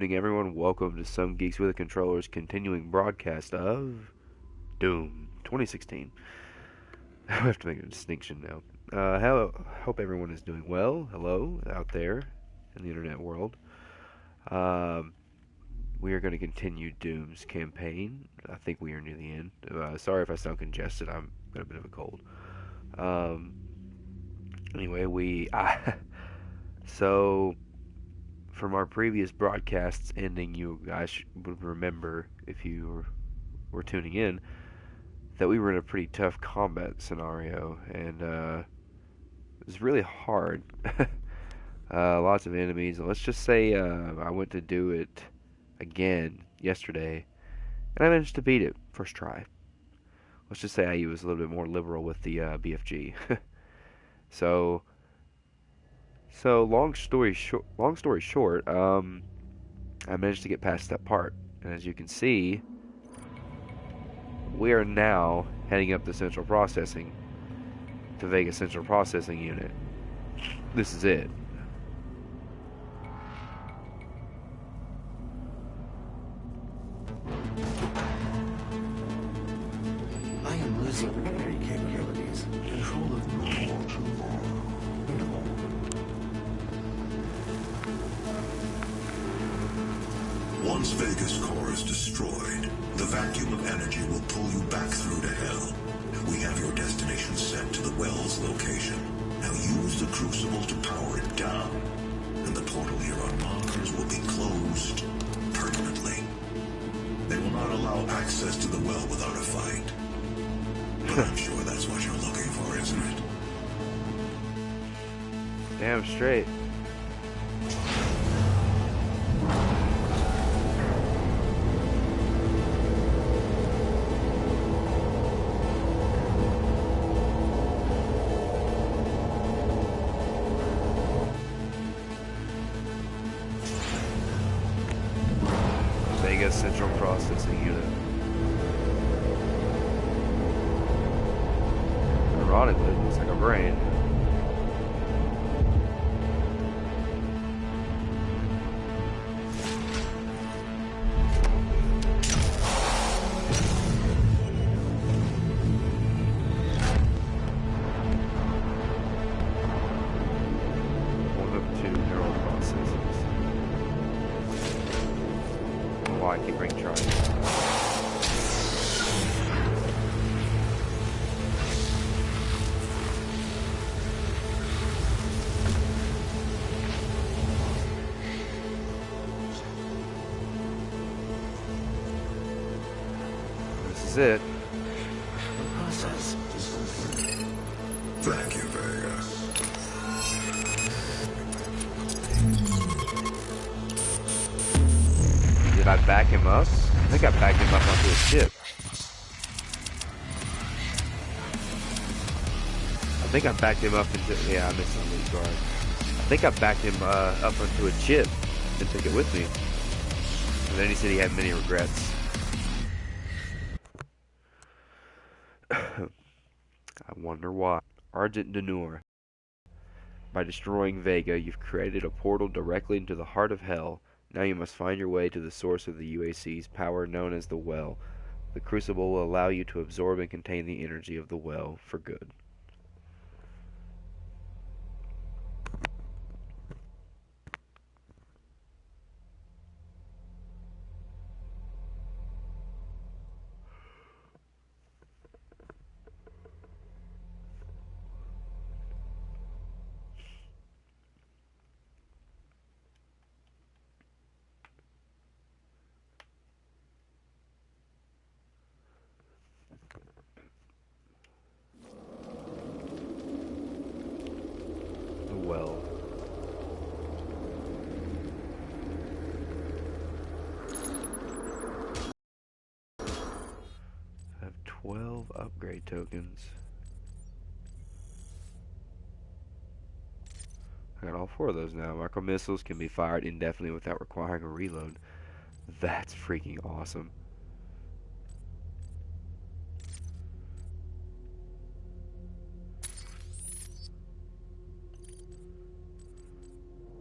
Good evening, everyone. Welcome to Some Geeks with a Controller's continuing broadcast of Doom 2016. I have to make a distinction now. Hope everyone is doing well. Hello out there in the internet world. Um, we are going to continue Doom's campaign. I think we are near the end. Sorry if I sound congested. I'm got a bit of a cold. Um, anyway, so from our previous broadcasts ending, you guys would remember if you were tuning in that we were in a pretty tough combat scenario, and it was really hard. Lots of enemies. Let's just say I went to do it again yesterday, and I managed to beat it first try. Let's just say I was a little bit more liberal with the BFG. so, so long story short, I managed to get past that part, and as you can see, we are now heading up the central processing to Vega Central Processing Unit. This is it. I am losing memory capabilities. Control of normal to normal. Once Vega's core is destroyed, the vacuum of energy will pull you back through to hell. We have your destination set to the well's location. Now use the crucible to power it down, and the portal here on Mars will be closed permanently. They will not allow access to the well without a fight. But I'm sure that's what you're looking for, isn't it? Damn straight. Vega Central Processing Unit. Ironically, it looks like a brain. One of two neural processors. Why I keep trying. This is it. The process is complete. Thank you, Vega. Did I back him up? I think I backed him up onto a ship. I think I backed him up into... Yeah, I missed some lead guard. I think I backed him up onto a ship and took it with me. And then he said he had many regrets. I wonder why. Argent Denur. By destroying Vega, you've created a portal directly into the heart of hell. Now you must find your way to the source of the UAC's power known as the Well. The Crucible will allow you to absorb and contain the energy of the Well for good. The Well. I have 12 upgrade tokens. I got all 4 of those now. Micro missiles can be fired indefinitely without requiring a reload. That's freaking awesome.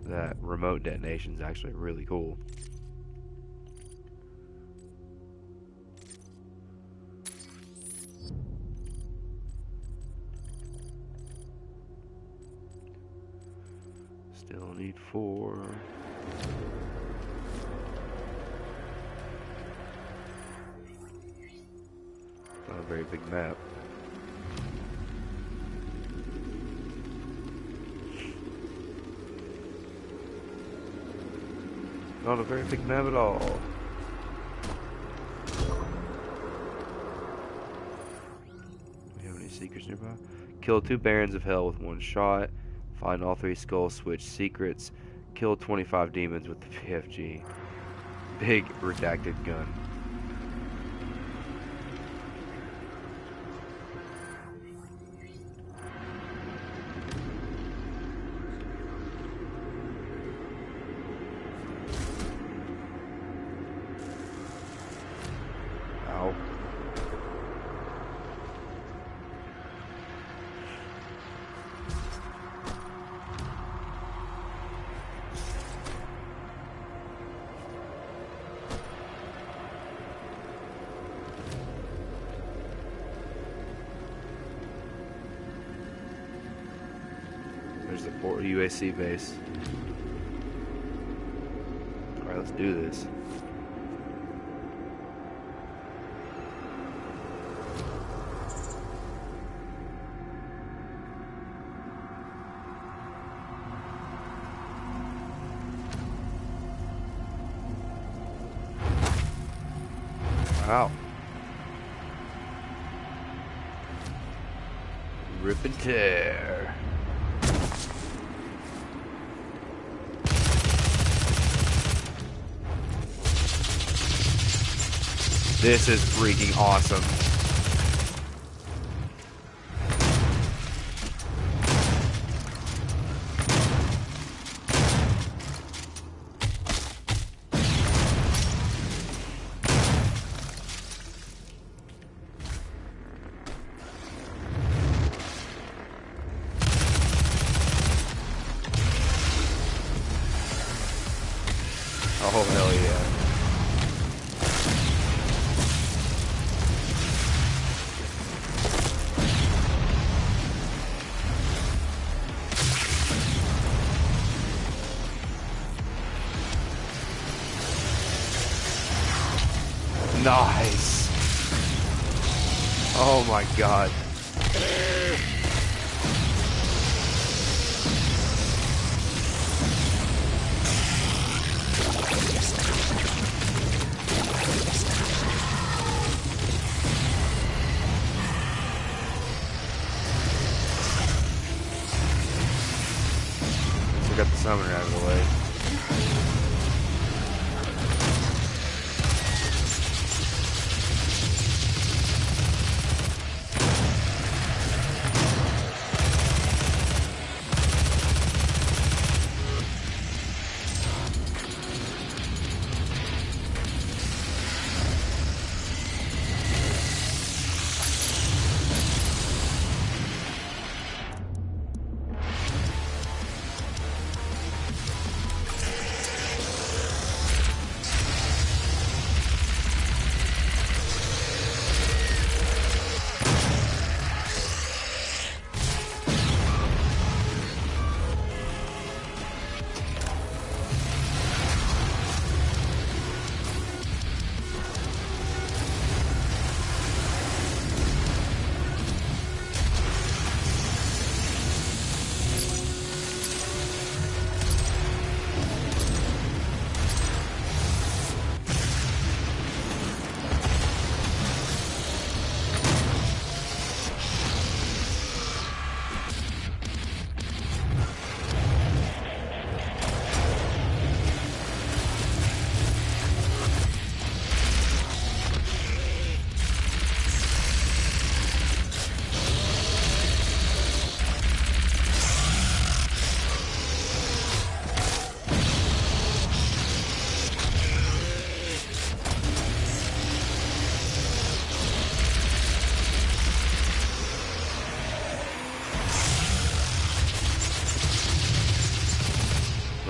That remote detonation is actually really cool. Still need 4. Not a very big map. Not a very big map at all. We have any secrets nearby? Kill 2 Barons of Hell with 1 shot. Find all 3 Skull Switch secrets. Kill 25 demons with the PFG. Big redacted gun. Ow. There's the Port UAC base. Alright, let's do this. Wow. Rip and tear. This is freaking awesome. Oh, hell yeah. Nice. Oh my god. So got the summoner out of the way.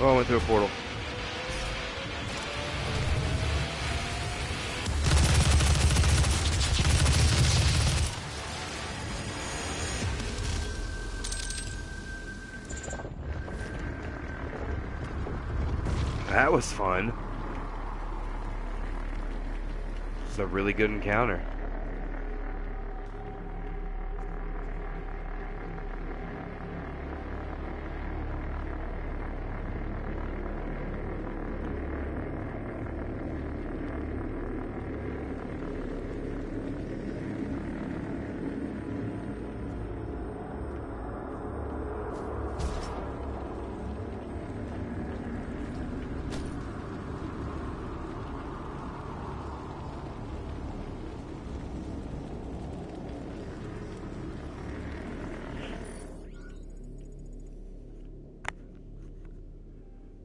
Oh, I went through a portal. That was fun. It's a really good encounter.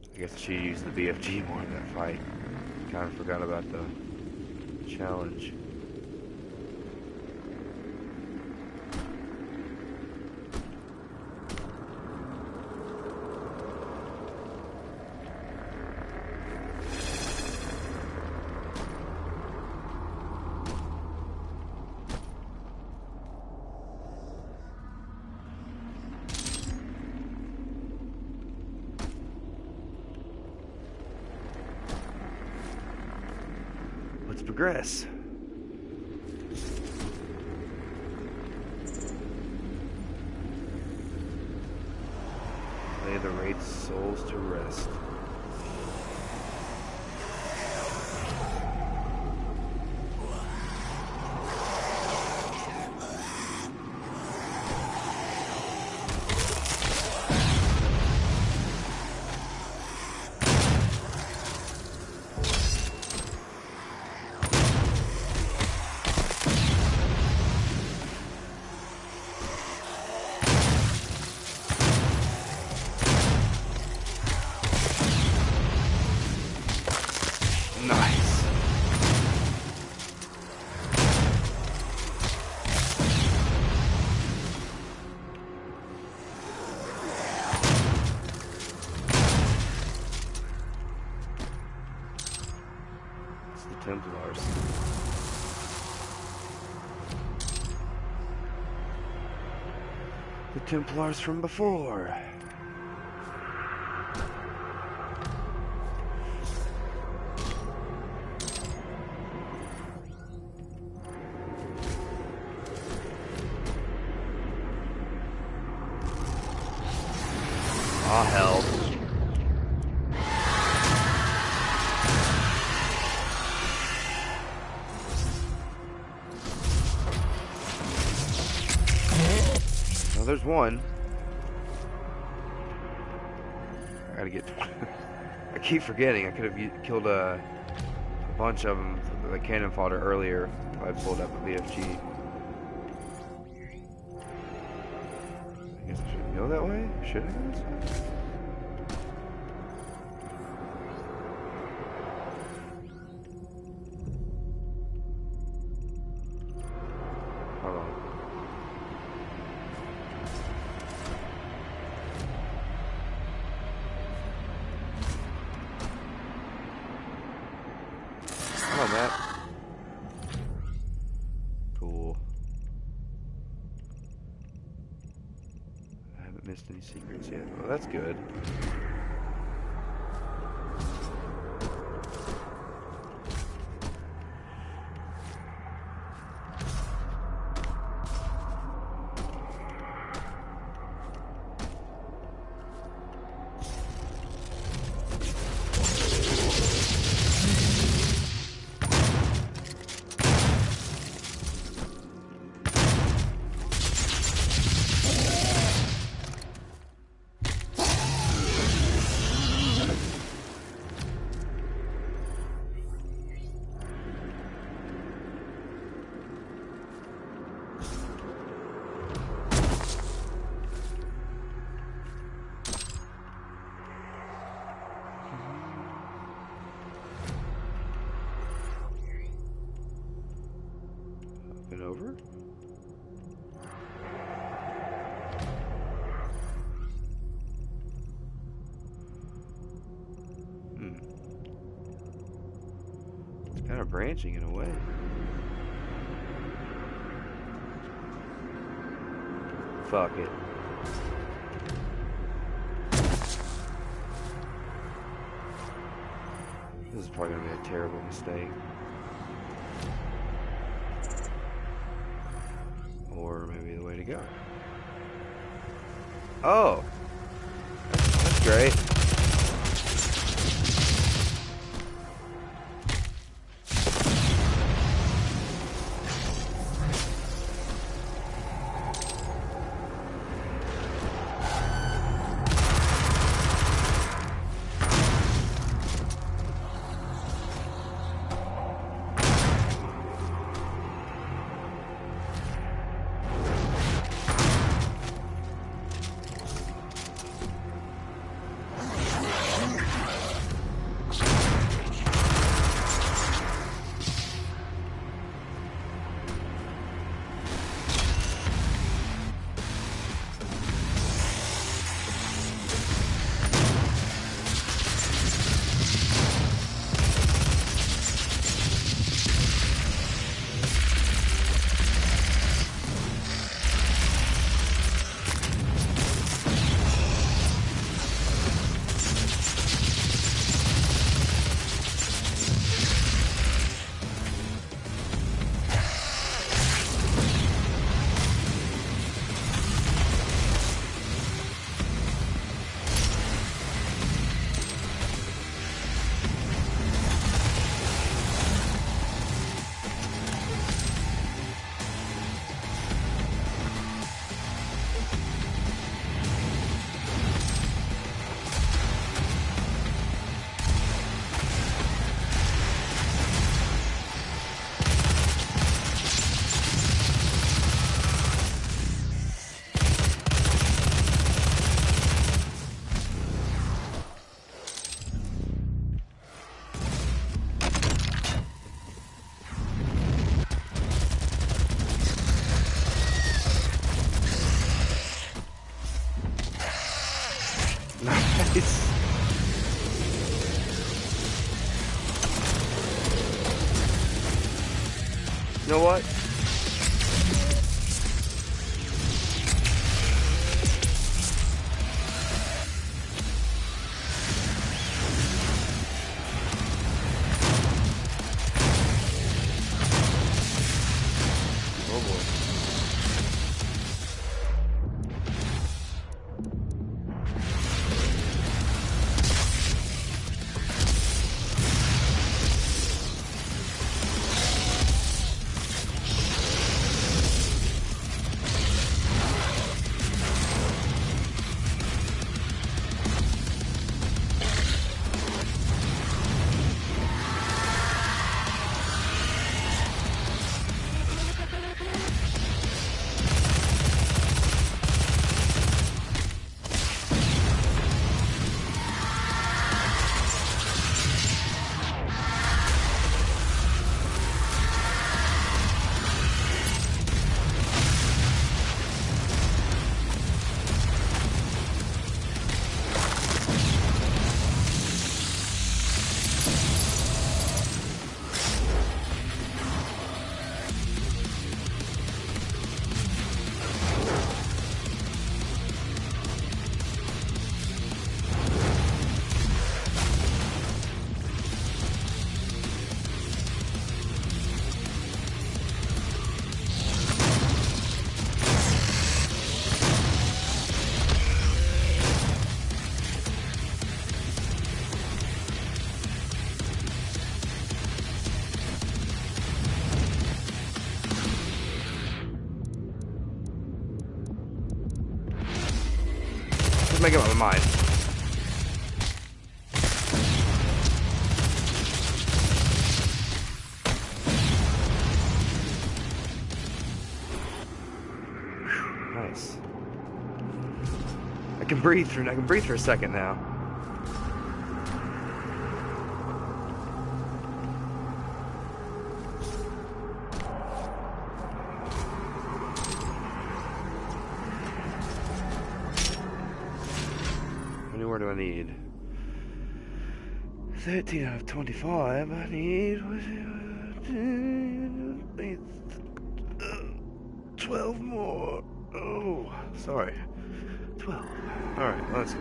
I guess she used the BFG more in that fight. Kind of forgot about the challenge. Let's progress. Lay the Wraith's souls to rest. Nice. It's the Templars. The Templars from before. Ah, hell. Well, there's one. I gotta get... I keep forgetting. I could have killed a bunch of them with the cannon fodder earlier if I pulled up a BFG. I guess I should go that way? Should I go this way? Hold on. Come on, Matt. Cool. I haven't missed any secrets yet. Well, that's good. Over? It's kind of branching in a way. Fuck it. This is probably going to be a terrible mistake. Or maybe the way to go. Oh! That's great. Nice. You know what? Oh boy. Just make up my mind. Nice. I can breathe for a second now. How many more do I need? 13 out of 25. I need 12 more. Oh, sorry. 12. Alright, let's go.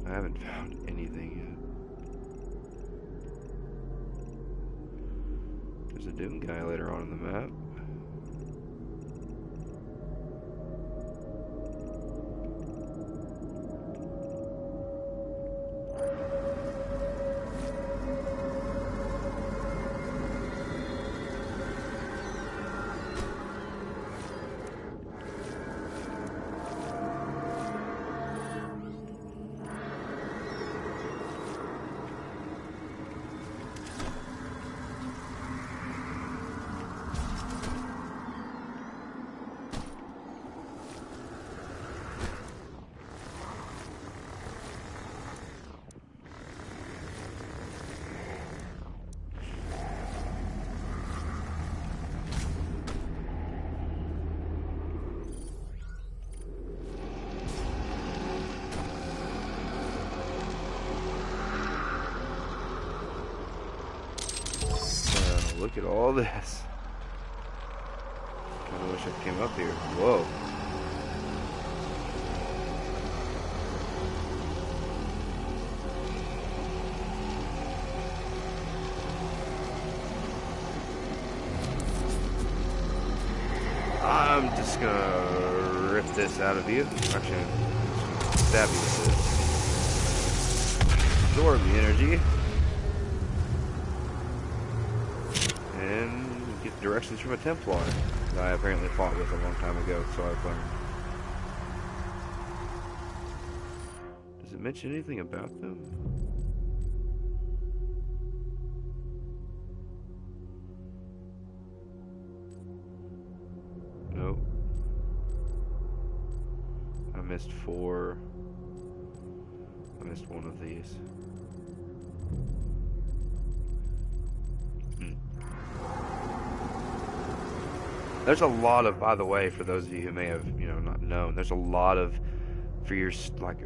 I haven't found anything yet. There's a Doom guy later on in the map. Look at all this. Kinda wish I came up here. Whoa. I'm just gonna rip this out of you. Actually, I'm just gonna stab you with this. Absorb the energy. And get directions from a Templar that I apparently fought with a long time ago, so I've learned. Does it mention anything about them? Nope. I missed 4. I missed one of these. There's a lot of, by the way, for those of you who may have, not known, there's a lot of, for your, like,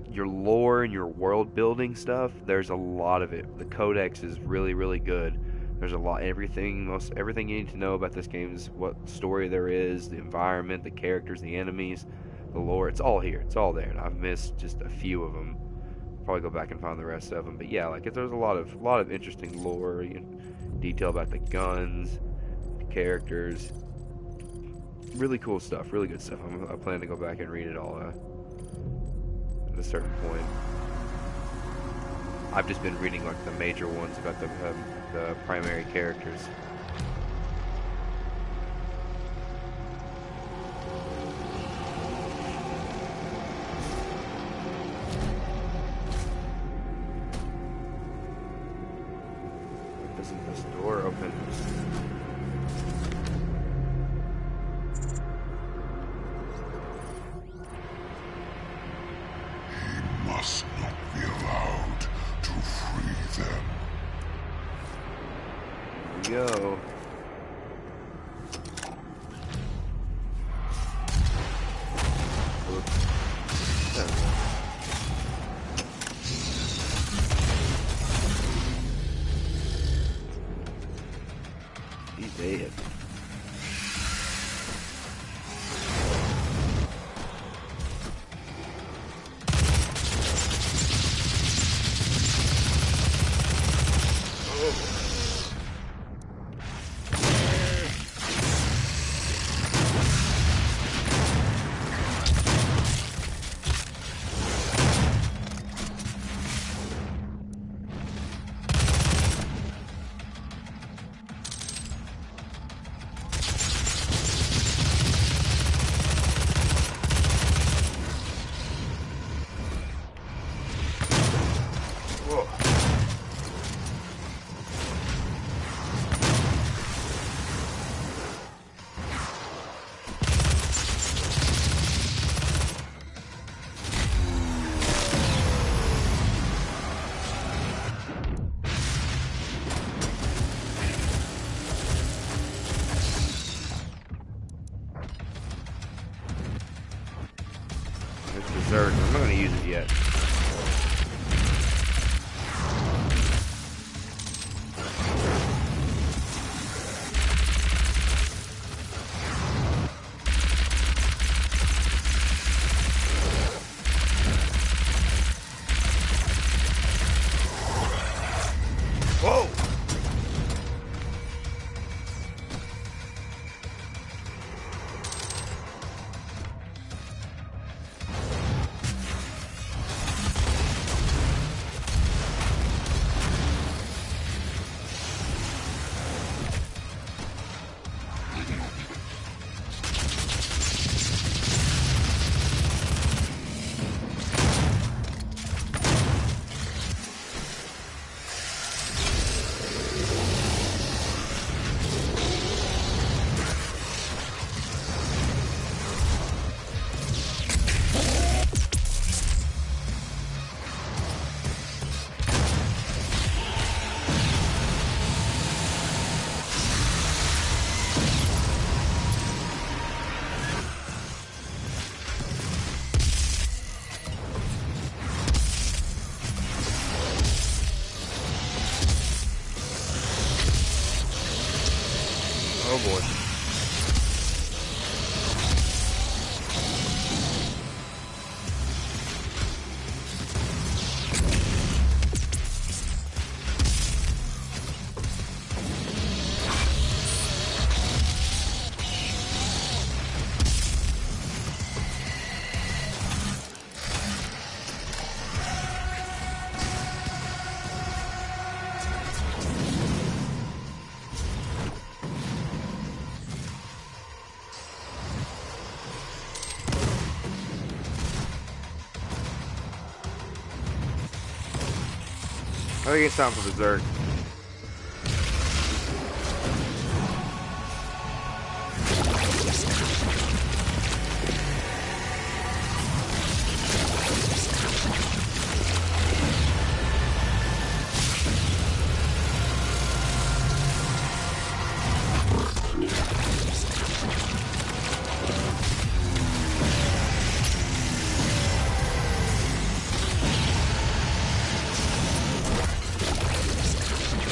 your lore and your world building stuff, there's a lot of it. The codex is really, really good. There's a lot, everything you need to know about this game is what story there is, the environment, the characters, the enemies, the lore, it's all here, it's all there, and I've missed just a few of them. Probably go back and find the rest of them, but yeah, like, there's a lot of interesting lore, detail about the guns, the characters. Really cool stuff, really good stuff. I plan to go back and read it all at a certain point. I've just been reading like the major ones about the primary characters. Why doesn't this door open? Must not be allowed to free them. Here we go. He's dead. I'm not going to use it yet. boy. I think it's time for dessert.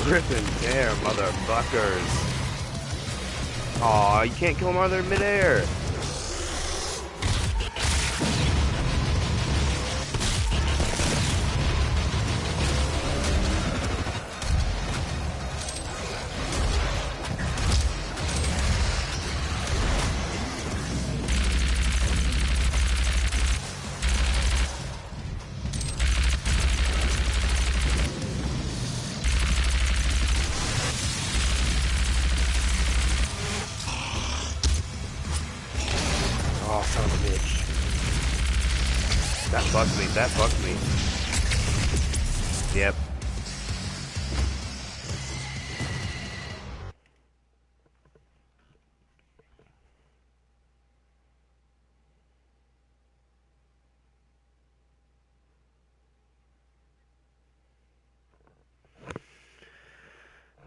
Griffin, damn, motherfuckers. Aw, you can't kill them while they're midair. Oh, son of a bitch. That fucked me. That fucked me. Yep.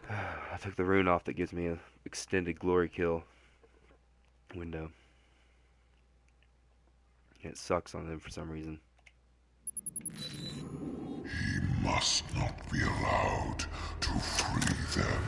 I took the rune off that gives me an extended glory kill window. It sucks on them for some reason. He must not be allowed to free them.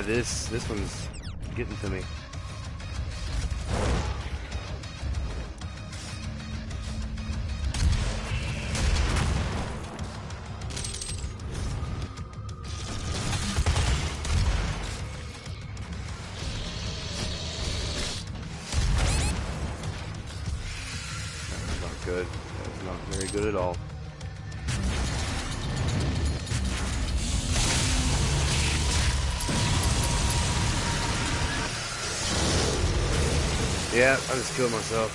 This one's getting to me. That's not good. That's not very good at all. Yeah, I just killed myself.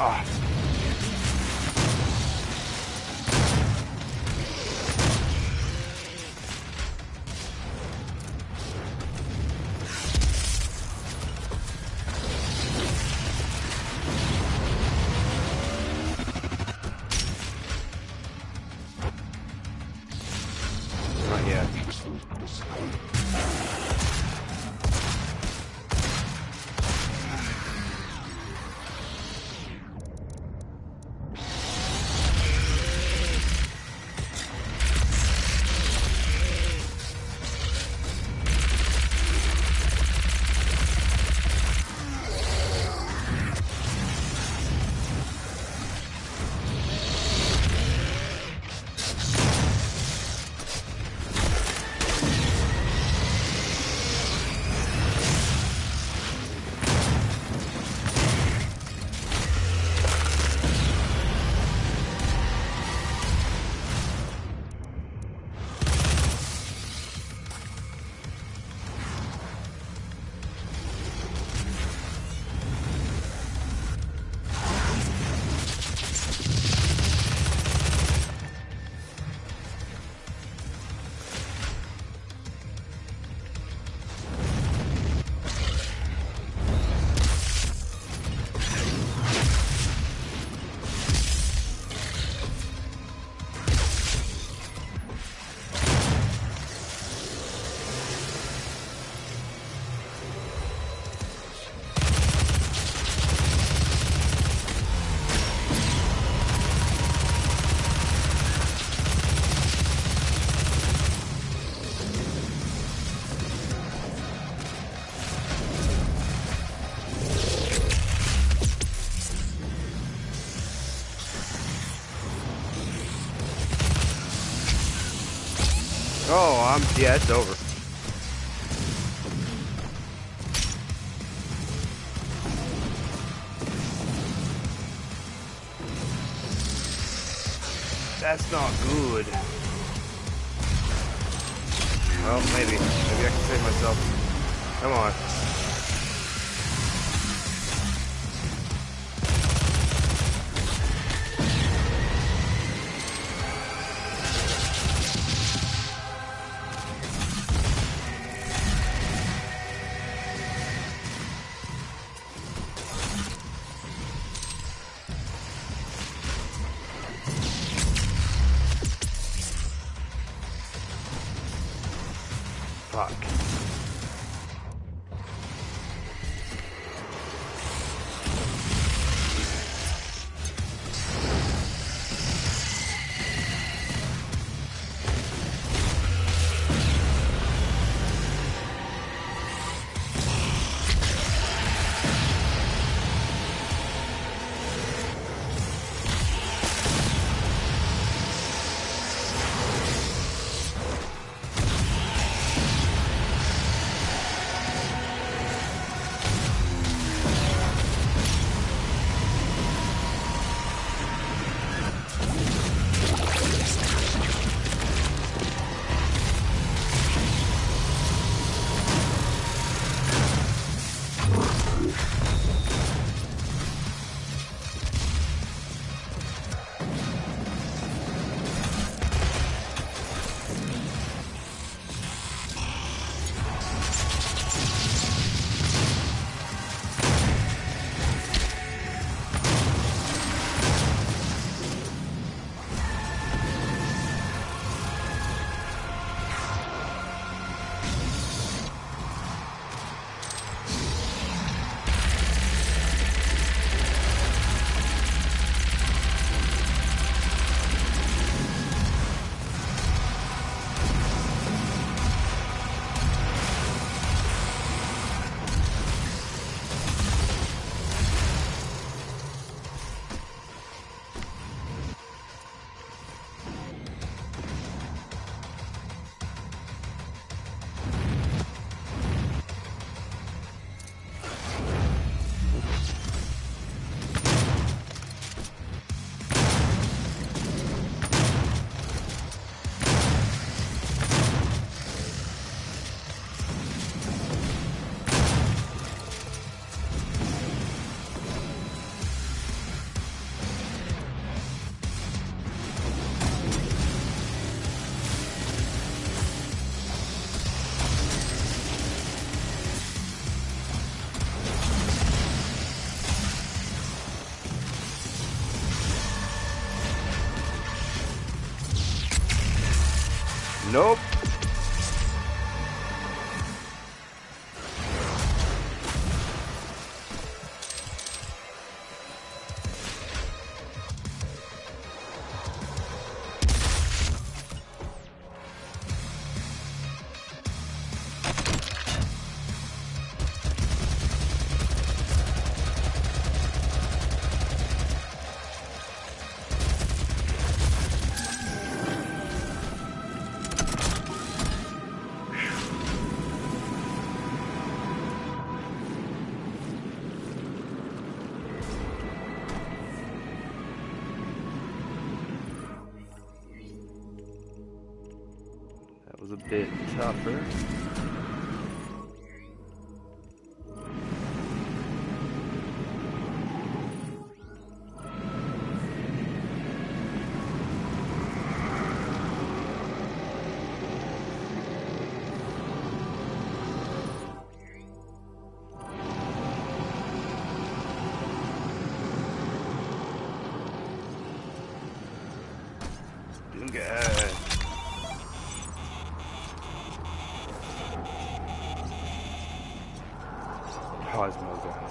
Ah. Not yet. Oh, yeah, it's over. That's not good. Well, maybe I can save myself. Come on. Fuck. Nope. Was a bit tougher. Okay. Cosmo guy.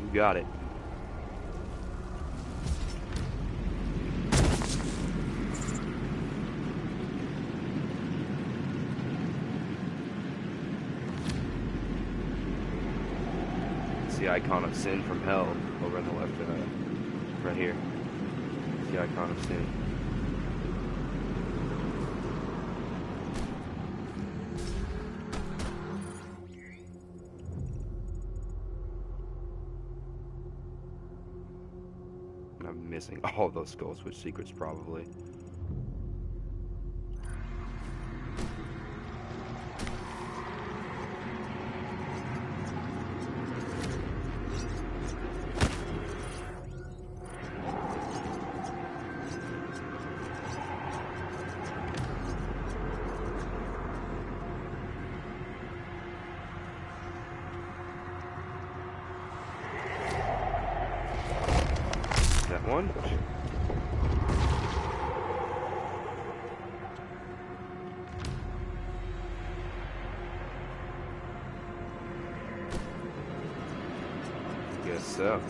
You got it. It's the icon of sin from hell over on the left, right here. It's the icon of sin. I'm missing all those skull switch secrets probably. That one. Guess so.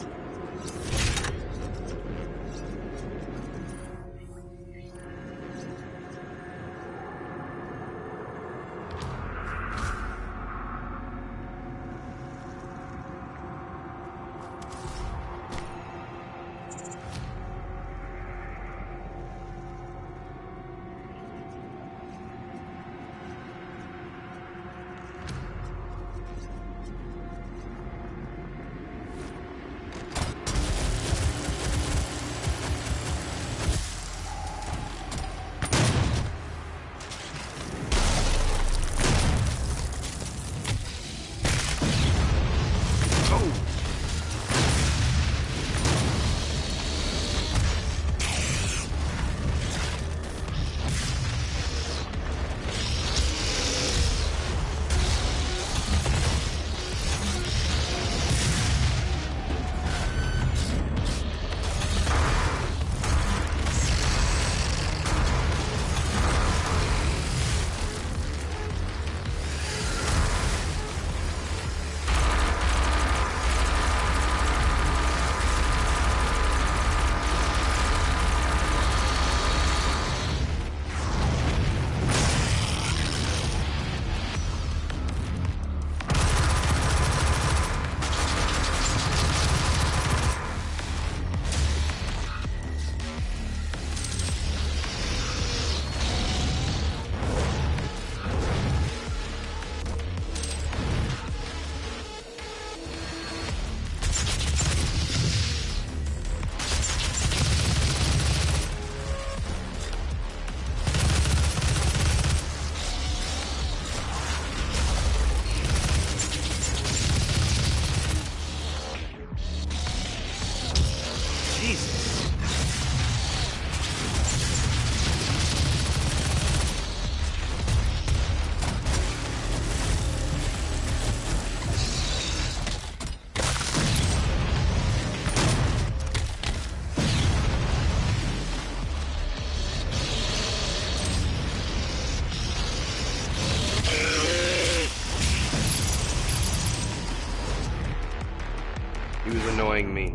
He was annoying me.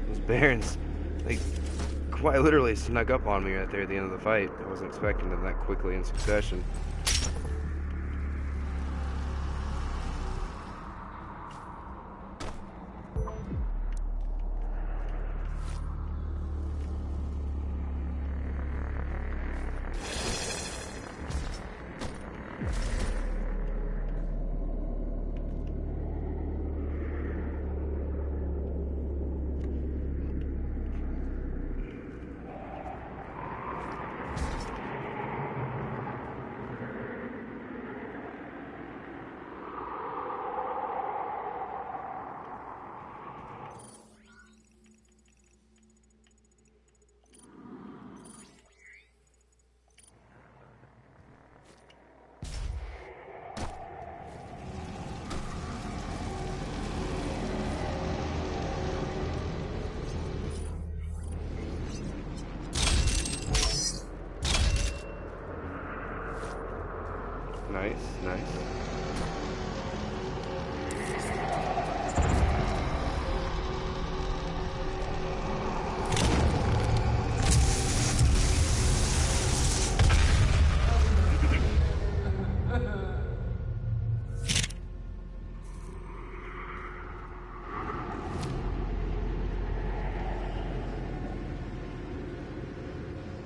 Those Barons, they quite literally snuck up on me right there at the end of the fight. I wasn't expecting them that quickly in succession. Nice, nice.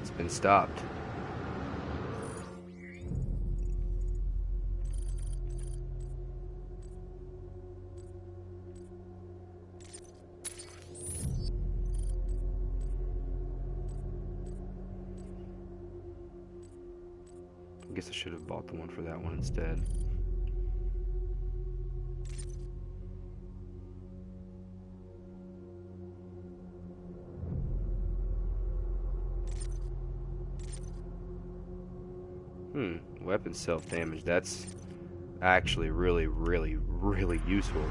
It's been stopped. I guess I should have bought the one for that one instead. Weapon self-damage. That's actually really, really, really useful.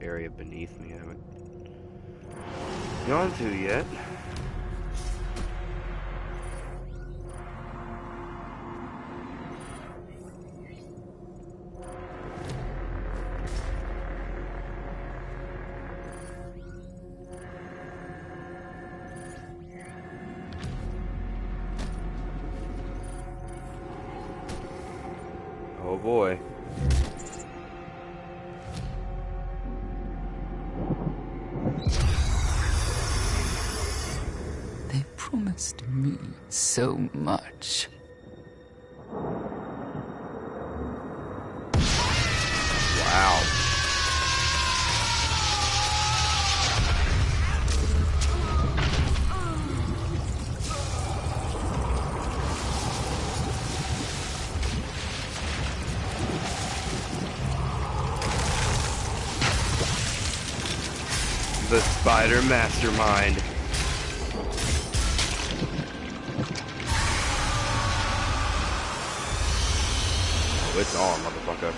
Area beneath me I haven't gone to yet. Oh boy. Promised me so much. Wow. The spider mastermind. it's on, motherfucker.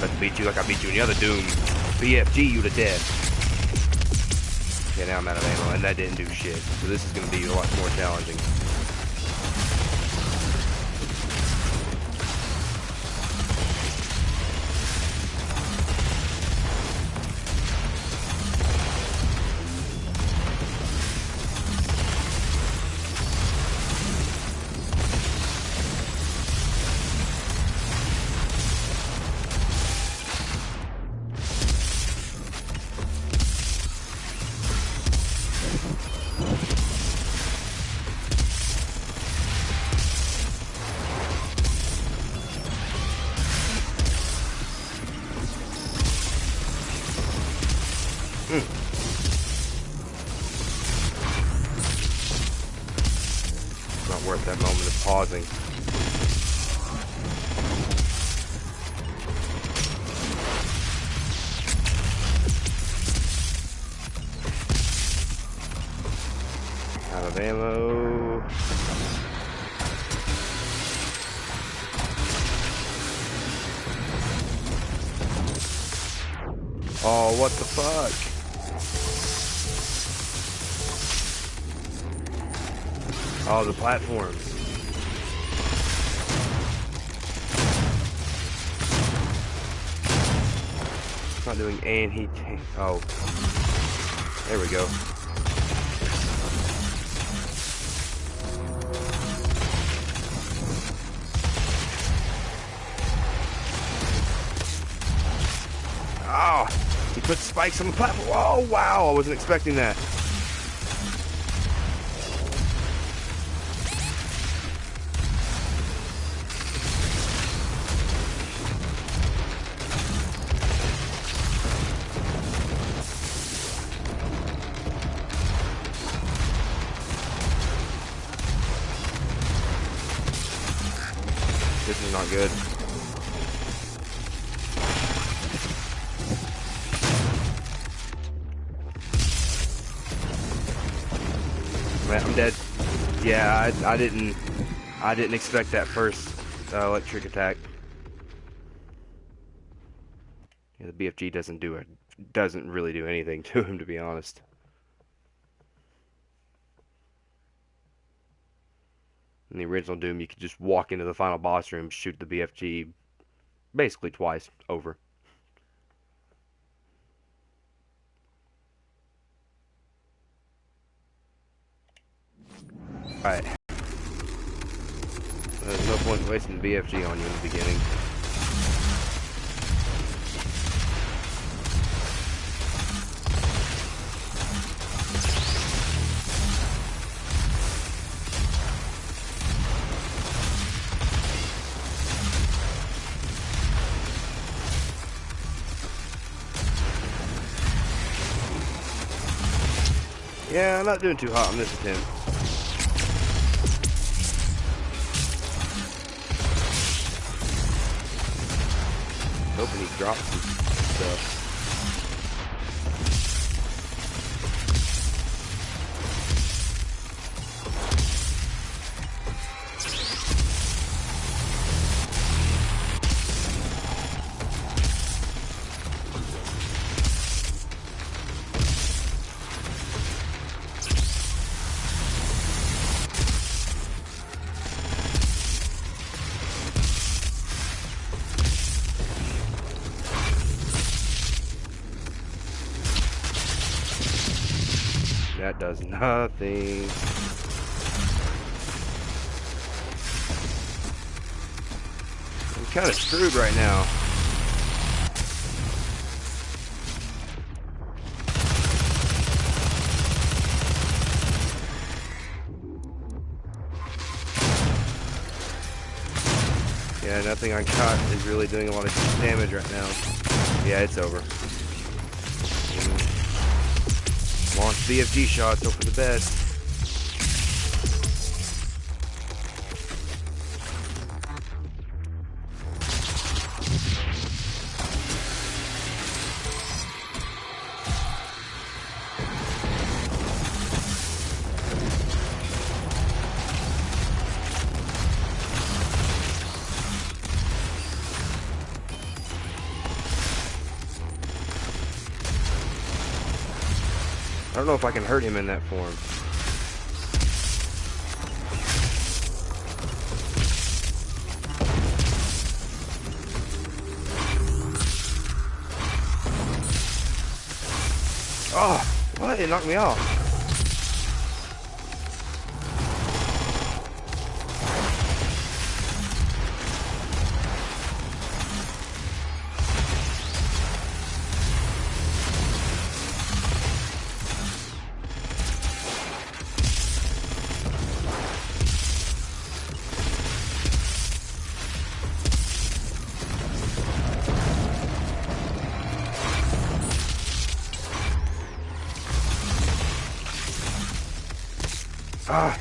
Let's beat you like I beat you in the other Doom. BFG you to death. Okay, now I'm out of ammo, and that didn't do shit. So this is going to be a lot more challenging. Not worth that moment of pausing. Out of ammo. Oh, what the fuck? Oh, the platforms. It's not doing any. Oh. There we go. Oh! He put spikes on the platform. Oh, wow! I wasn't expecting that. This is not good. Man, I'm dead. Yeah, I didn't expect that first electric attack. Yeah, the BFG doesn't really do anything to him, to be honest. In the original Doom, you could just walk into the final boss room, shoot the BFG basically twice over. Alright. There's no point wasting the BFG on you in the beginning. Yeah, I'm not doing too hot on this attempt. Hoping he drops some stuff. That does nothing. I'm kind of screwed right now. Yeah, nothing I got is really doing a lot of damage right now. Yeah, it's over. Launch BFG shots, hope for the best. I don't know if I can hurt him in that form. Oh, what? It knocked me off. Ah.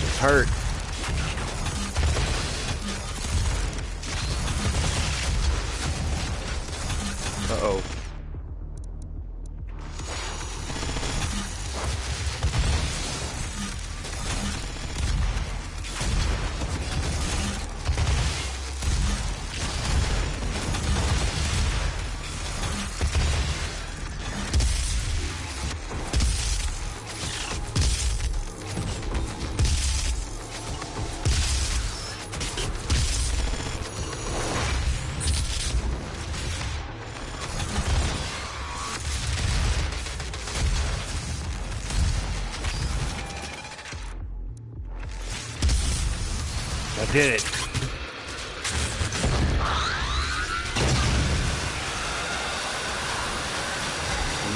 It's hurt. Uh-oh. I did it.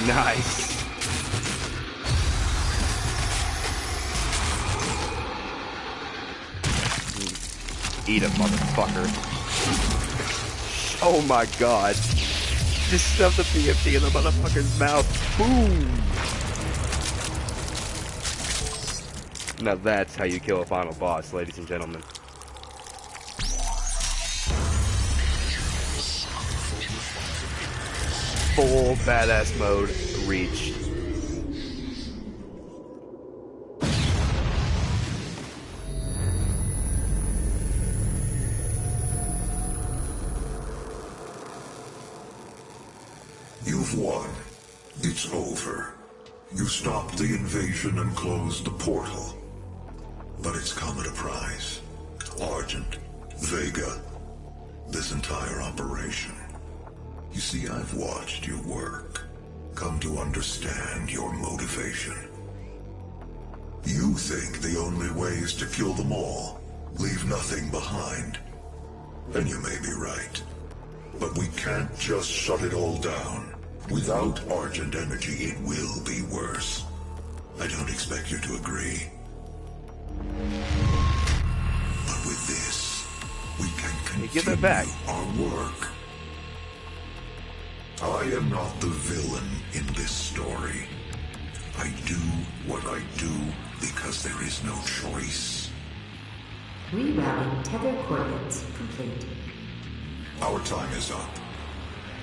Nice. Eat it, motherfucker. Oh my god. Just stuff the PFT in the motherfucker's mouth. Boom. Now that's how you kill a final boss, ladies and gentlemen. Full badass mode reached. You've won. It's over. You stopped the invasion and closed the portal. But it's come at a price. Argent, Vega, this entire operation. You see, I've watched your work, come to understand your motivation. You think the only way is to kill them all, leave nothing behind. And you may be right. But we can't just shut it all down. Without Argent energy, it will be worse. I don't expect you to agree. But with this, we can continue give it back. our work. I am not the villain in this story. I do what I do because there is no choice. Rerouting tether coordinates complete. Our time is up.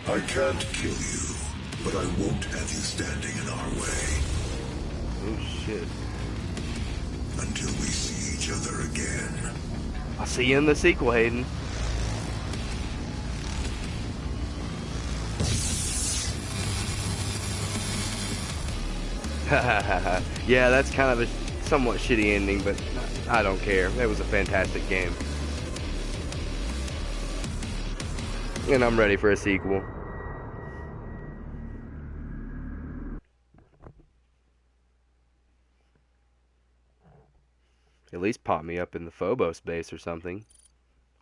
I can't kill you, but I won't have you standing in our way. Oh shit. Until we see each other again. I'll see you in the sequel, Hayden. Yeah, that's kind of a somewhat shitty ending, but I don't care. It was a fantastic game. And I'm ready for a sequel. At least pop me up in the Phobos base or something,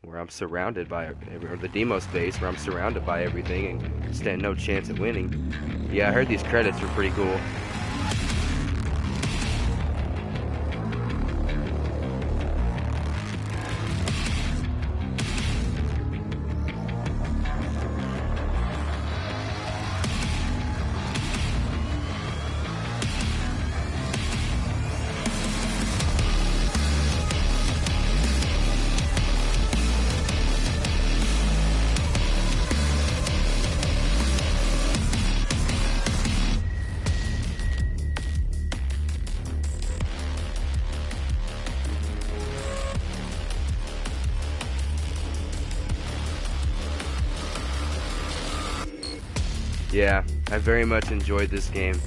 where I'm surrounded by, or the Deimos base, where I'm surrounded by everything and stand no chance at winning. Yeah, I heard these credits were pretty cool. Yeah, I very much enjoyed this game.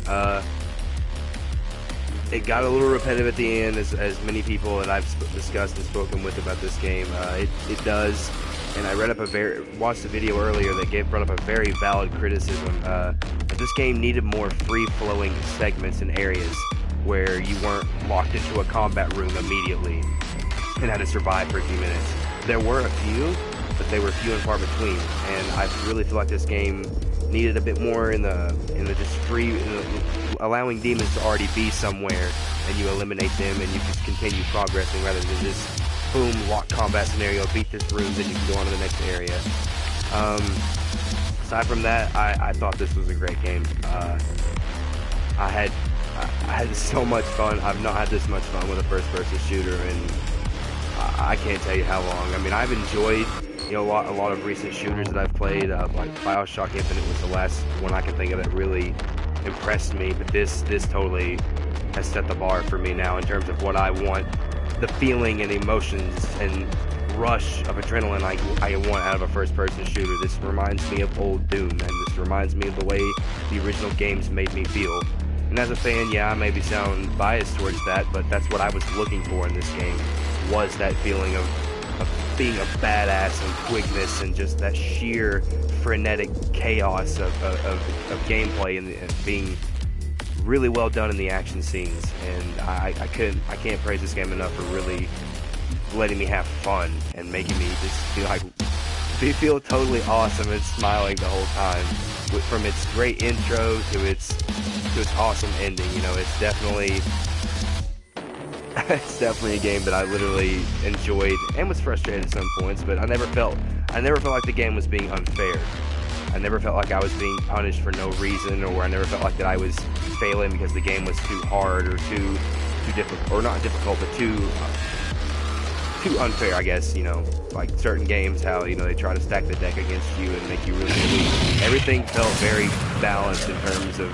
It got a little repetitive at the end, as many people that I've discussed and spoken with about this game. It does, and I watched a video earlier that brought up a very valid criticism. That this game needed more free-flowing segments and areas where you weren't locked into a combat room immediately and had to survive for a few minutes. There were a few, but they were few and far between, and I really feel like this game needed a bit more in the just free, allowing demons to already be somewhere, and you eliminate them, and you just continue progressing rather than just boom, lock combat scenario, beat this room, then you can go on to the next area. Aside from that, I thought this was a great game. I had so much fun. I've not had this much fun with a first-person shooter, and I can't tell you how long. I mean, I've enjoyed a lot of recent shooters that I've played. Like BioShock Infinite was the last one I can think of that really impressed me. But this totally has set the bar for me now in terms of what I want, the feeling and emotions and rush of adrenaline I want out of a first-person shooter. This reminds me of old Doom, and this reminds me of the way the original games made me feel. And as a fan, yeah, I maybe sound biased towards that, but that's what I was looking for in this game, was that feeling of being a badass and quickness and just that sheer frenetic chaos of gameplay and being really well done in the action scenes. And I can't praise this game enough for really letting me have fun and making me just feel totally awesome and smiling the whole time. From its great intro to its awesome ending, it's definitely a game that I literally enjoyed and was frustrated at some points, but I never felt like the game was being unfair. I never felt like I was being punished for no reason, or I never felt like that I was failing because the game was too hard or too difficult, or not difficult, but too unfair, I guess. Like certain games, how they try to stack the deck against you and make you really weak. Everything felt very balanced in terms of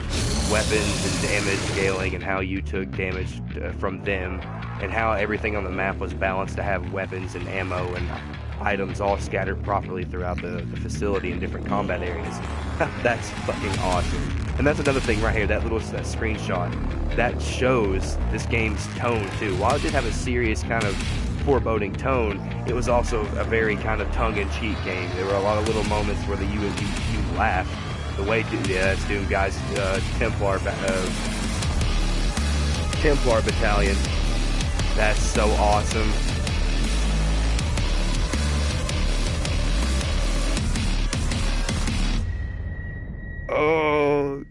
weapons and damage scaling and how you took damage from them, and how everything on the map was balanced to have weapons and ammo and items all scattered properly throughout the facility in different combat areas. That's fucking awesome. And that's another thing right here, that screenshot, that shows this game's tone too. While it did have a serious kind of foreboding tone, it was also a very kind of tongue-in-cheek game. There were a lot of little moments where you laughed. The way, yeah, that's Doom, guys. Templar Battalion. That's so awesome. Oh,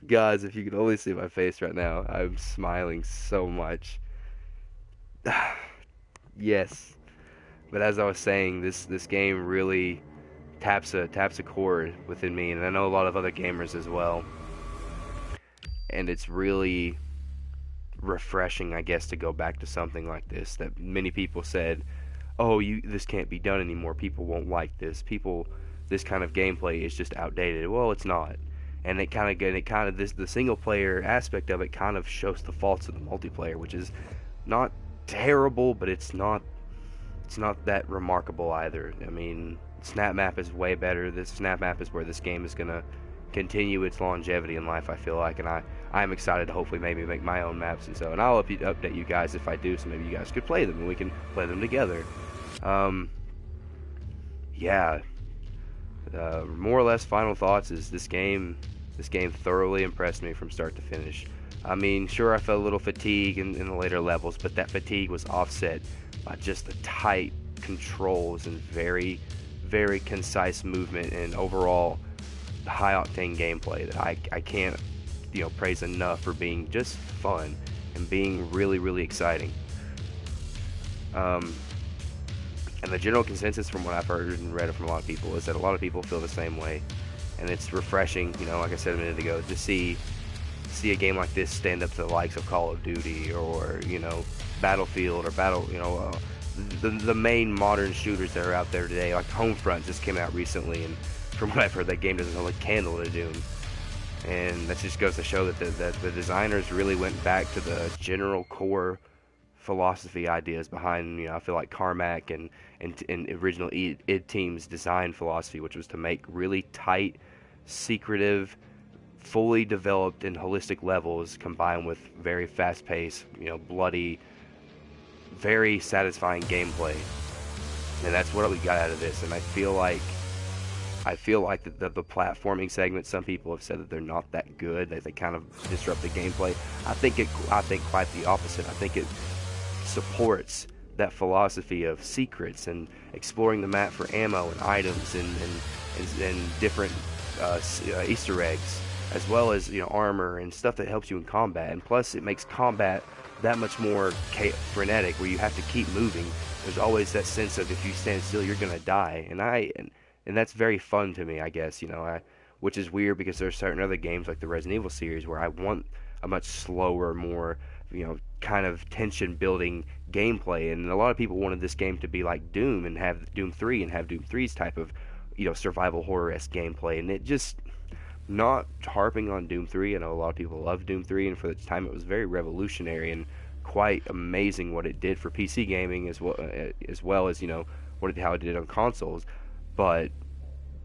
guys, if you could only see my face right now, I'm smiling so much. Yes, but as I was saying, this game really taps a chord within me, and I know a lot of other gamers as well. And it's really refreshing, I guess, to go back to something like this that many people said, "Oh, this can't be done anymore. People won't like this. This kind of gameplay is just outdated." Well, it's not, and the single player aspect of it kind of shows the faults of the multiplayer, which is not terrible, but it's not that remarkable either. I mean, Snap Map is way better. This Snap Map is where this game is gonna continue its longevity in life, I feel like, and I'm excited to hopefully maybe make my own maps and I'll update you guys if I do, so maybe you guys could play them and we can play them together. Yeah. More or less final thoughts is this game thoroughly impressed me from start to finish. I mean, sure, I felt a little fatigue in the later levels, but that fatigue was offset by just the tight controls and very, very concise movement and overall high-octane gameplay that I can't, praise enough for being just fun and being really, really exciting. And the general consensus from what I've heard and read from a lot of people is that a lot of people feel the same way, and it's refreshing, like I said a minute ago, to see a game like this stand up to the likes of Call of Duty or Battlefield or the main modern shooters that are out there today. Like Homefront just came out recently, and from what I've heard, that game doesn't hold a candle to Doom. And that just goes to show that the designers really went back to the general core philosophy ideas behind, I feel like Carmack and original id Team's design philosophy, which was to make really tight, secretive, fully developed and holistic levels combined with very fast-paced, bloody, very satisfying gameplay. And that's what we got out of this. And I feel like the platforming segment, some people have said that they're not that good, that they kind of disrupt the gameplay. I think quite the opposite. I think it supports that philosophy of secrets and exploring the map for ammo and items and different Easter eggs, as well as armor and stuff that helps you in combat. And plus, it makes combat that much more frenetic, where you have to keep moving. There's always that sense of if you stand still, you're gonna die, and that's very fun to me, I guess. Which is weird because there's certain other games like the Resident Evil series where I want a much slower, more kind of tension building gameplay, and a lot of people wanted this game to be like Doom and have Doom 3 and have Doom 3's type of survival horror-esque gameplay, and it just, not harping on Doom 3. I know a lot of people love Doom 3, and for the time it was very revolutionary and quite amazing what it did for PC gaming as well as how it did on consoles, but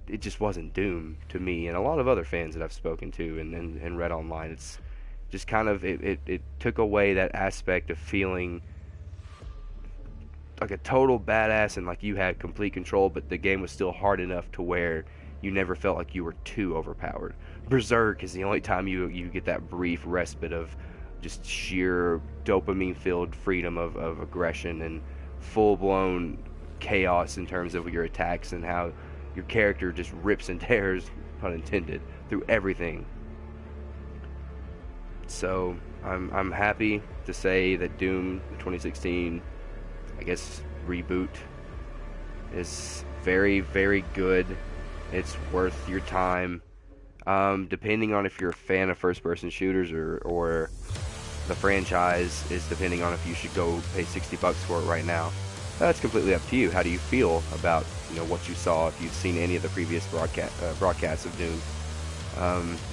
it just wasn't Doom to me and a lot of other fans that I've spoken to and read online. It's just kind of, it took away that aspect of feeling like a total badass and like you had complete control, but the game was still hard enough to where you never felt like you were too overpowered. Berserk is the only time you get that brief respite of just sheer dopamine-filled freedom of aggression and full-blown chaos in terms of your attacks and how your character just rips and tears, pun intended, through everything. So I'm happy to say that Doom 2016, I guess, reboot is very, very good. It's worth your time. Depending on if you're a fan of first-person shooters or the franchise, is depending on if you should go pay $60 for it right now. That's completely up to you. How do you feel about what you saw? If you've seen any of the previous broadcasts of Doom,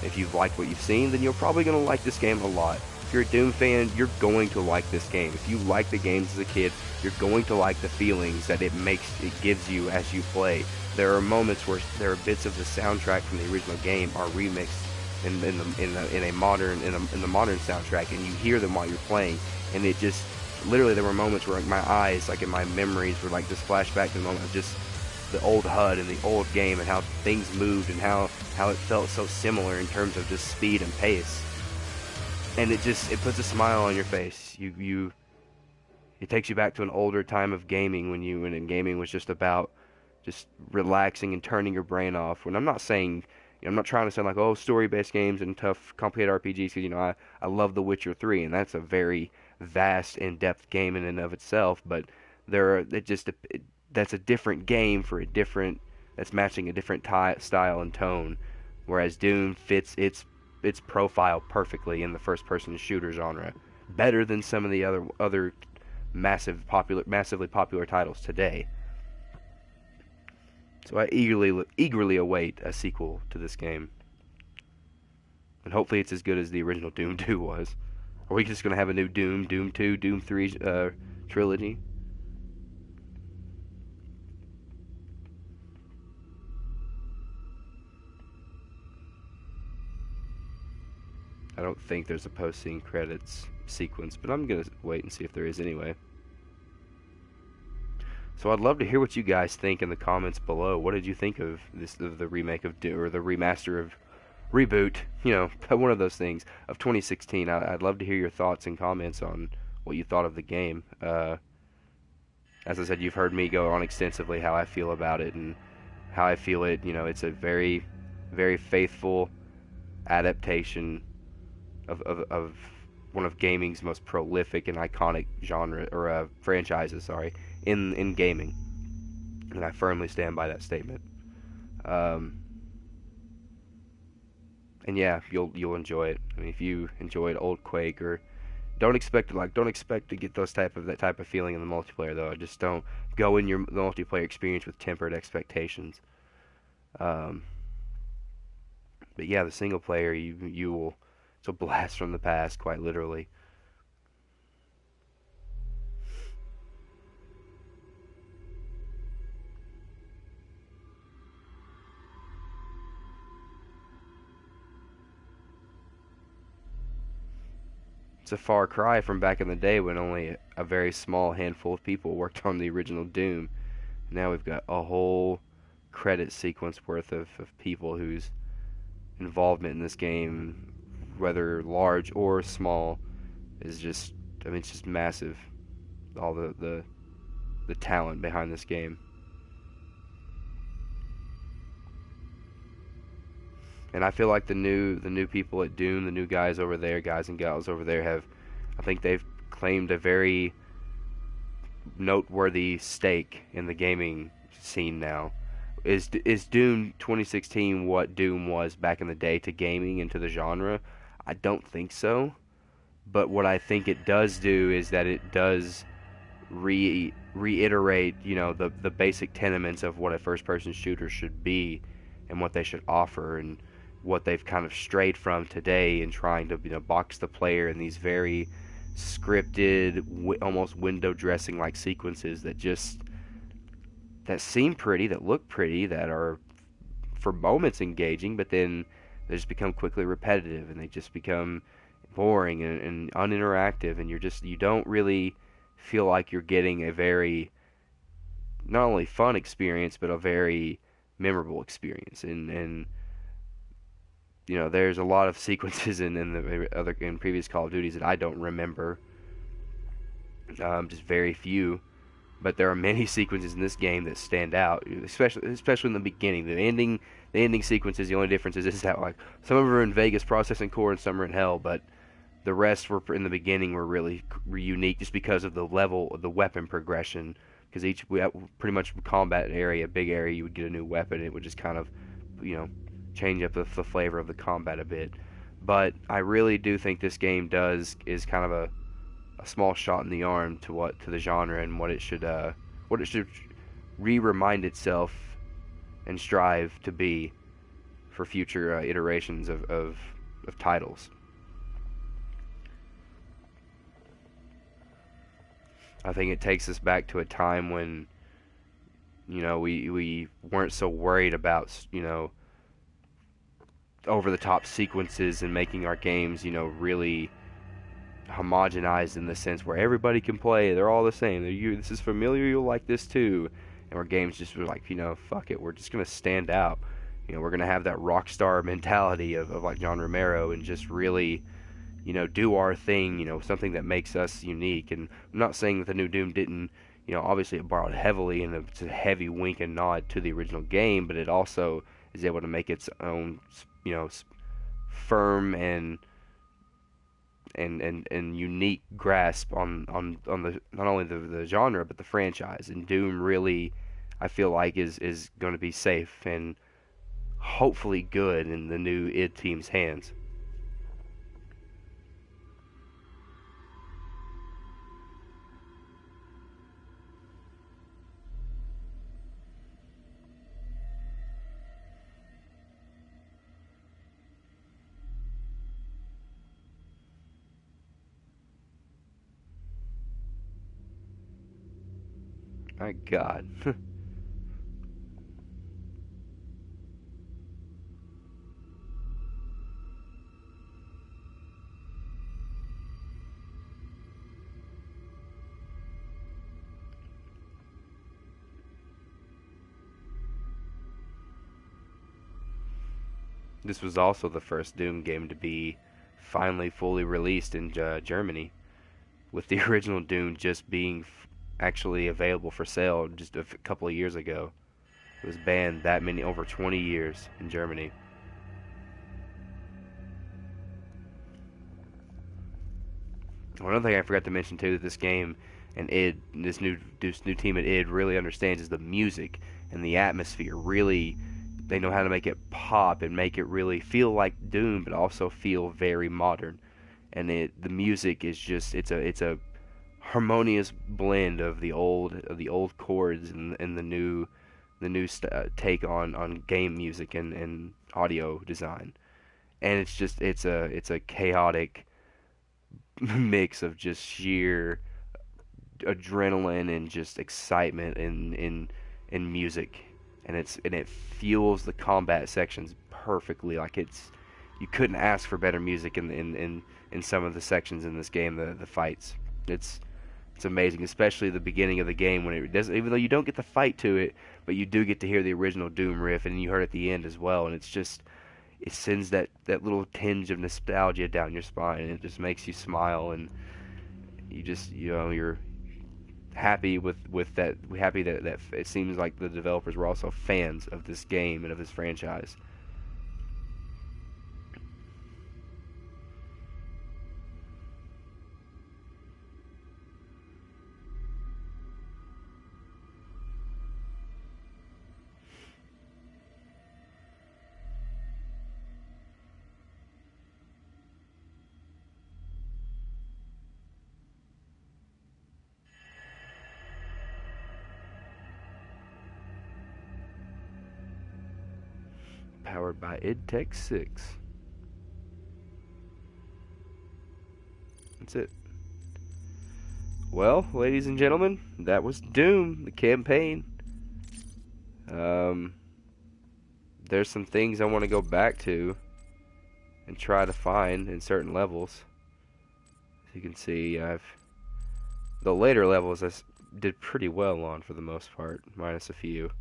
if you've liked what you've seen, then you're probably going to like this game a lot. If you're a Doom fan, you're going to like this game. If you like the games as a kid, you're going to like the feelings that it gives you as you play. There are moments where there are bits of the soundtrack from the original game are remixed in the modern soundtrack, and you hear them while you're playing, and it just literally, there were moments where my eyes, like in my memories, were like this flashback to the moment of just the old HUD and the old game and how things moved and how it felt so similar in terms of just speed and pace. And it puts a smile on your face. It takes you back to an older time of gaming when gaming was just about just relaxing and turning your brain off. When I'm not saying, I'm not trying to sound like, oh, story-based games and tough, complicated RPGs, because, I love The Witcher 3, and that's a very vast, in-depth game in and of itself, but that's a different game that's matching a different style and tone, whereas Doom fits its profile perfectly in the first-person shooter genre, better than some of the other massively popular titles today. So I eagerly await a sequel to this game, and hopefully it's as good as the original Doom 2 was. Are we just going to have a new Doom 2, Doom 3 trilogy? I don't think there's a post-scene credits sequence, but I'm going to wait and see if there is anyway. So I'd love to hear what you guys think in the comments below. What did you think of the remake of Doom, or the remaster of reboot, one of those things, of 2016. I'd love to hear your thoughts and comments on what you thought of the game. As I said, you've heard me go on extensively how I feel about it and how I feel it's a very, very faithful adaptation of one of gaming's most prolific and iconic genre, or franchises, sorry, in gaming. And I firmly stand by that statement. And yeah, you'll enjoy it. I mean, if you enjoyed old Quake, or don't expect to get that type of feeling in the multiplayer though. Just don't go in your multiplayer experience with tempered expectations. But yeah, the single player, you will, it's a blast from the past, quite literally. a far cry from back in the day when only a very small handful of people worked on the original Doom. Now we've got a whole credit sequence worth of people whose involvement in this game, whether large or small, is just, I mean, it's just massive. All the talent behind this game. And I feel like the new people at Doom, the new guys over there, guys and gals over there, I think they've claimed a very noteworthy stake in the gaming scene now. Is Doom 2016 what Doom was back in the day to gaming and to the genre? I don't think so. But what I think it does do is that it does reiterate, the basic tenements of what a first-person shooter should be and what they should offer, and what they've kind of strayed from today in trying to, box the player in these very scripted, almost window dressing like sequences that seem pretty, that look pretty, that are for moments engaging, but then they just become quickly repetitive, and they just become boring and uninteractive, and you don't really feel like you're getting a very, not only fun experience, but a very memorable experience. And there's a lot of sequences in previous Call of Duties that I don't remember, just very few. But there are many sequences in this game that stand out, especially in the beginning. The ending sequences, the only difference is that, like, some of them are in Vega's processing core and some are in Hell, but the rest were in the beginning were really unique just because of the level of the weapon progression. Because pretty much combat area, big area, you would get a new weapon. It would just kind of, change up the flavor of the combat a bit. But I really do think this game is kind of a small shot in the arm to the genre and what it should remind itself and strive to be for future iterations of titles. I think it takes us back to a time when we weren't so worried about over the top sequences and making our games really homogenized in the sense where everybody can play. They're all the same. This is familiar. You'll like this too. And our games just were like, fuck it. We're just gonna stand out. We're gonna have that rock star mentality of like John Romero and just really, do our thing. Something that makes us unique. And I'm not saying that the new Doom didn't. Obviously it borrowed heavily, and it's a heavy wink and nod to the original game, but it also is able to make its own, firm and unique grasp on the not only the genre but the franchise. And Doom really, I feel like, is going to be safe and hopefully good in the new id team's hands. My God. This was also the first Doom game to be finally fully released in Germany, with the original Doom just being actually available for sale just a couple of years ago. It was banned over 20 years in Germany. One other thing I forgot to mention too, that this game and this new team at id really understands is the music and the atmosphere. Really, they know how to make it pop and make it really feel like Doom, but also feel very modern. And the music is just it's a harmonious blend of the old chords and the new take on game music and audio design. And it's a chaotic mix of just sheer adrenaline and just excitement in music, and it fuels the combat sections perfectly. Like you couldn't ask for better music in some of the sections in this game. The fights, it's it's amazing, especially the beginning of the game when it doesn't. Even though you don't get the fight to it, but you do get to hear the original Doom riff, and you heard it at the end as well. And it's just it sends that little tinge of nostalgia down your spine, and it just makes you smile, and you just you're happy with that. Happy that it seems like the developers were also fans of this game and of this franchise. Powered by IdTech 6. That's it. Well, ladies and gentlemen, that was Doom, the campaign. Um, there's some things I want to go back to and try to find in certain levels. As you can see, the later levels I did pretty well on for the most part, minus a few.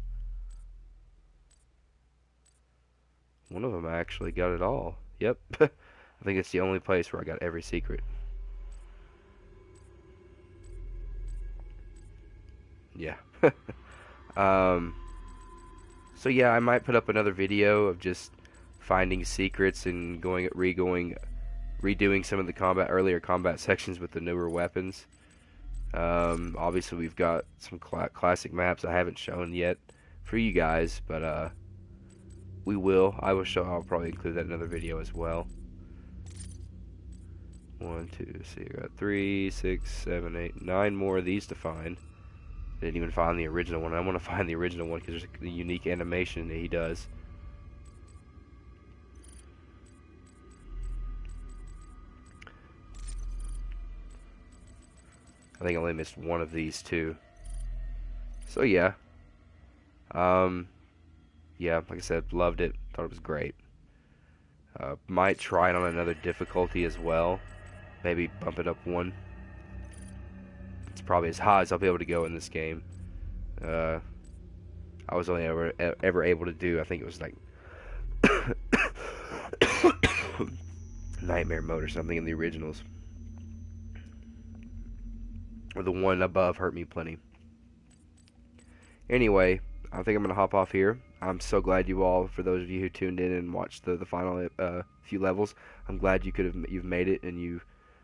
One of them I actually got it all. Yep. I think it's the only place where I got every secret. Yeah. So yeah, I might put up another video of just finding secrets and redoing some of the earlier combat sections with the newer weapons. Obviously we've got some classic maps I haven't shown yet for you guys, but we will. I'll probably include that in another video as well. 1, 2, see, I got 3, 6, 7, 8, 9 more of these to find. I didn't even find the original one. I want to find the original one because there's a unique animation that he does. I think I only missed one of these too. So yeah. Yeah, like I said, loved it. Thought it was great. Might try it on another difficulty as well. Maybe bump it up one. It's probably as high as I'll be able to go in this game. I was only ever able to do, I think it was like Nightmare mode or something in the originals. Or the one above hurt me plenty. Anyway, I think I'm going to hop off here. I'm so glad you all, for those of you who tuned in and watched the final few levels, I'm glad you've made it and you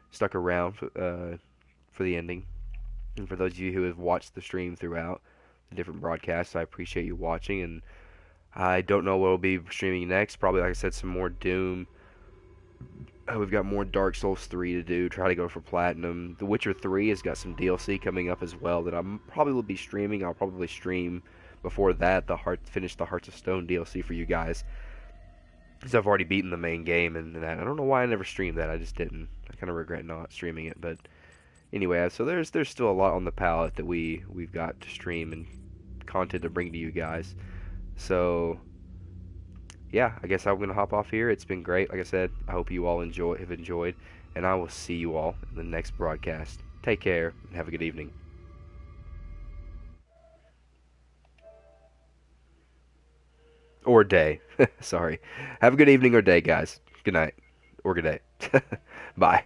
stuck around for the ending. And for those of you who have watched the stream throughout the different broadcasts, I appreciate you watching. And I don't know what we'll be streaming next. Probably, like I said, some more Doom. We've got more Dark Souls 3 to do. Try to go for Platinum. The Witcher 3 has got some DLC coming up as well that I probably will be streaming. I'll probably stream before that finish the Hearts of Stone DLC for you guys, because I've already beaten the main game and that. I don't know why I never streamed that. I just didn't. I kind of regret not streaming it. But anyway, so there's still a lot on the palette that we've got to stream and content to bring to you guys. So yeah, I guess I'm gonna hop off here. It's been great. Like I said, I hope you all have enjoyed, and I will see you all in the next broadcast. Take care and have a good evening. Or day. Sorry. Have a good evening or day, guys. Good night. Or good day. Bye.